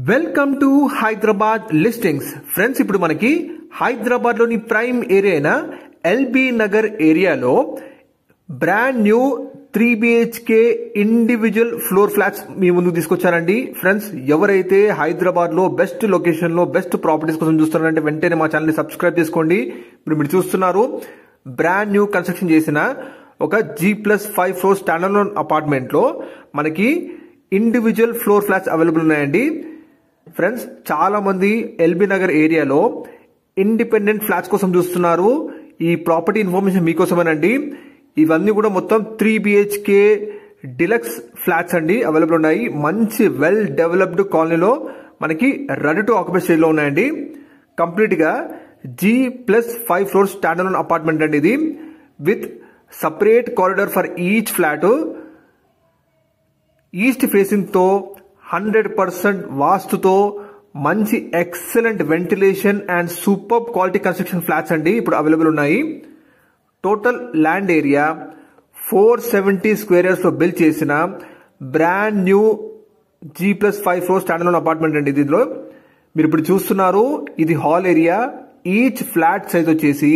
Welcome to Hyderabad listings friends. ఇప్పుడు మనకి హైదరాబాద్ లోని ప్రైమ్ ఏరియా అయిన ఎల్బీ నగర్ ఏరియాలో brand new 3 BHK individual floor flats మీ ముందుకు తీసుకొచ్చానండి. ఫ్రెండ్స్, ఎవరైతే హైదరాబాద్ లో బెస్ట్ లొకేషన్ లో బెస్ట్ ప్రాపర్టీస్ కోసం చూస్తున్నారంటే వెంటనే మా ఛానల్ ని సబ్స్క్రైబ్ చేసుకోండి. ఇప్పుడు మీరు చూస్తున్నారు బ్రాండ్ న్యూ కన్స్ట్రక్షన్ చేసిన ఒక G+5 ఫ్లోర్ స్టాండర్డ్ అపార్ట్మెంట్ లో మనకి ఇండివిజువల్ ఫ్లోర్ ఫ్లాట్స్ అవైలబుల్ ఉన్నాయండి. ఫ్రెండ్స్, చాలా మంది ఎల్బీ నగర్ ఏరియాలో ఇండిపెండెంట్ ఫ్లాట్స్ కోసం చూస్తున్నారు. ఈ ప్రాపర్టీ ఇన్ఫర్మేషన్ మీకోసమేనండి. ఇవన్నీ కూడా మొత్తం 3 BHK డిలక్స్ ఫ్లాట్స్ అండి అవైలబుల్ ఉన్నాయి. మంచి వెల్ డెవలప్డ్ కాలనీలో మనకి రెడీ టు ఆక్యుపై స్టేజ్ లో ఉన్నాయండి. కంప్లీట్ గా G+5 ఫ్లోర్ స్టాండర్డ్ అపార్ట్మెంట్ అండి ఇది, with separate corridor for each flat, east facing తో 100% వాస్తుతో మంచి excellent ventilation and super quality construction flats అండి ఇప్పుడు అవైలబుల్ ఉన్నాయి. Total land area 470 square yards లో బిల్డ్ చేసిన brand new G+5 floor standard apartment అండి. దీనిలో మీరు ఇప్పుడు చూస్తున్నారు ఇది hall area. Each flat size వచ్చేసి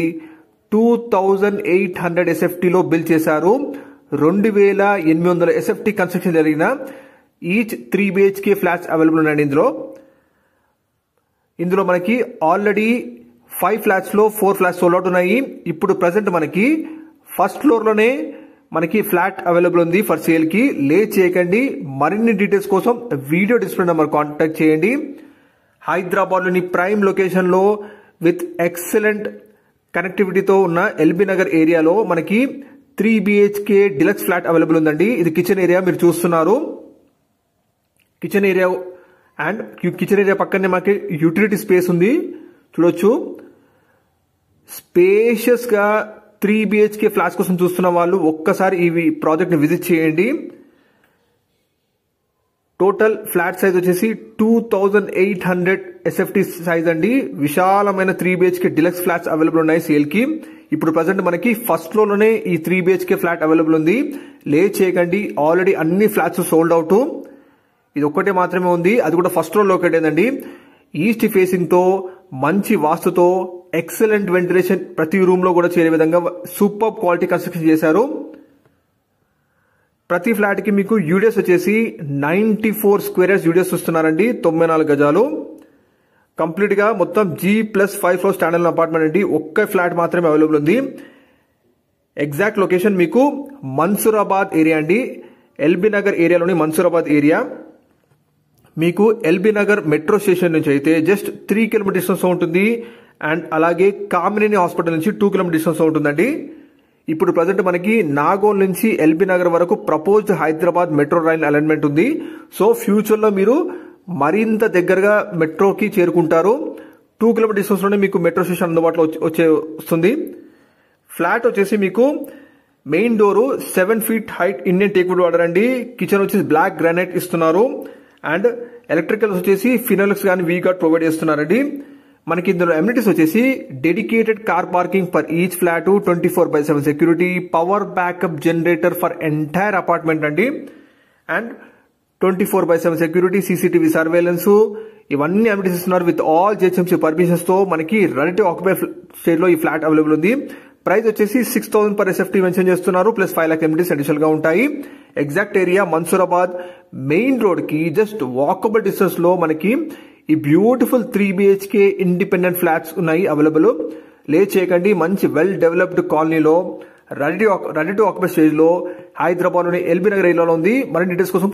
2800 SFT లో బిల్డ్ చేశారు. 2800 SFT కన్స్ట్రక్షన్ జరిగిన ఈచ్ 3 BHK ఫ్లాట్స్ అవైలబుల్ ఉన్నాయండి. ఇందులో మనకి ఆల్రెడీ 5 ఫ్లాట్స్ లో 4 ఫ్లాట్స్ సోల్డ్ అవుట్ ఉన్నాయి. ఇప్పుడు ప్రెసెంట్ మనకి ఫస్ట్ ఫ్లోర్ లోనే మనకి ఫ్లాట్ అవైలబుల్ ఉంది ఫర్ సేల్ కి. లేట్ చేయకండి, మరిన్ని డీటెయిల్స్ కోసం వీడియో డిస్ప్లే నెంబర్ కాంటాక్ట్ చేయండి. హైదరాబాద్ లోని ప్రైమ్ లొకేషన్ లో విత్ ఎక్సలెంట్ కనెక్టివిటీతో ఉన్న ఎల్బీ నగర్ ఏరియాలో మనకి 3 BHK డిలక్స్ ఫ్లాట్ అవైలబుల్ ఉందండి. ఇది కిచెన్ ఏరియా మీరు చూస్తున్నారు. Kitchen area and kitchen area పక్కనే మనకి యూటిలిటీ స్పేస్ ఉంది చూడొచ్చు. స్పేషియస్ గా 3 BHK ఫ్లాట్స్ కోసం చూస్తున్న వాళ్ళు ఒక్కసారి ఈ ప్రాజెక్ట్ ని విజిట్ చేయండి. టోటల్ ఫ్లాట్ సైజ్ వచ్చేసి 2800 SFT సైజ్ అండి. విశాలమైన 3 BHK డిలక్స్ ఫ్లాట్స్ అవైలబుల్ ఉన్నాయి సేల్ కి. ఇప్పుడు ప్రజెంట్ మనకి ఫస్ట్ ఫ్లోర్ లోనే ఈ 3 BHK ఫ్లాట్ అవైలబుల్ ఉంది. లేట్ చేయకండి, ఆల్రెడీ అన్ని ఫ్లాట్స్ సోల్డ్ అవుట్. ఇది ఒక్కటే మాత్రమే ఉంది, అది కూడా ఫస్ట్ ఫ్లోర్ లొకేట్ అయిందండి. ఈస్ట్ ఫేసింగ్ తో మంచి వాస్తుతో ఎక్సలెంట్ వెంటిలేషన్ ప్రతి రూమ్ లో కూడా చేరే విధంగా సూపర్ క్వాలిటీ కన్స్ట్రక్షన్ చేశారు. ప్రతి ఫ్లాట్ కి మీకు యూడిఎస్ వచ్చేసి 94 స్క్వేర్ యార్డ్స్ యూడిఎస్ వస్తున్నారండి, 94 గజాలు. కంప్లీట్ గా మొత్తం G+5 ఫ్లోర్ స్టాండర్డ్ అపార్ట్మెంట్ అండి. ఒక్క ఫ్లాట్ మాత్రమే అవైలబుల్ ఉంది. ఎగ్జాక్ట్ లొకేషన్ మీకు మన్సూరాబాద్ ఏరియా అండి. ఎల్బీ నగర్ ఏరియాలోని మన్సూరాబాద్ ఏరియా. మీకు ఎల్బీ నగర్ మెట్రో స్టేషన్ నుంచి అయితే జస్ట్ 3 కిలోమీటర్ డిస్టెన్స్ ఉంటుంది. అండ్ అలాగే కామినేని హాస్పిటల్ నుంచి 2 కిలోమీటర్ డిస్టెన్స్ ఉంటుందండి. ఇప్పుడు ప్రజెంట్ మనకి నాగోల్ నుంచి ఎల్బీ నగర్ వరకు proposed Hyderabad metro rail alignment ఉంది. సో ఫ్యూచర్ లో మీరు మరింత దగ్గరగా మెట్రోకి చేరుకుంటారు. 2 కిలోమీటర్ డిస్టెన్స్ లోనే మీకు మెట్రో స్టేషన్ అందుబాటులో వస్తుంది. ఫ్లాట్ వచ్చేసి మీకు main door 7 feet height Indian teakwood water అండి. కిచెన్ వచ్చేసి బ్లాక్ గ్రానైట్ ఇస్తున్నారు. అండ్ ఎలక్ట్రికల్స్ వచ్చేసి ఫినోలెక్స్ కానీ వీగార్డ్ ప్రొవైడ్ చేస్తున్నారండి. మనకి ఇందులో ఎమ్యూనిటీస్ వచ్చేసి dedicated car parking for each flat, 24/7 security, power backup generator for entire apartment అండి. అండ్ 24/7 సెక్యూరిటీ, CCTV సర్వేలెన్స్, ఇవన్నీ ఎమ్యూనిటీస్ ఇస్తున్నారు విత్ ఆల్ GHMC పర్మిషన్స్ తో. మనకి రెడీ టు ఆక్యుపై స్టేజ్ లో ఈ ఫ్లాట్ అవైలబుల్ ఉంది. ప్రైస్ వచ్చేసి 6000 per SFT మెన్షన్ చేస్తున్నారు. ప్లస్ 5 lakh ఎమ్యూనిటీస్ అడిషనల్ గా ఉంటాయి. Exact area Mansoorabad main road కి జస్ట్ వాకబుల్ డిస్టెన్స్ లో మనకి ఈ బ్యూటిఫుల్ 3 BHK ఇండిపెండెంట్ ఫ్లాట్స్ ఉన్నాయి అవైలబుల్. లేట్ చేయకండి, మంచి వెల్ డెవలప్డ్ కాలనీలో రెడీ టు ఆక్యుపై స్టేజ్ లో హైదరాబాద్ లోని ఎల్బీ నగర్ ఏరియాలో ఉంది. మరిన్ని డీటెయిల్స్ కోసం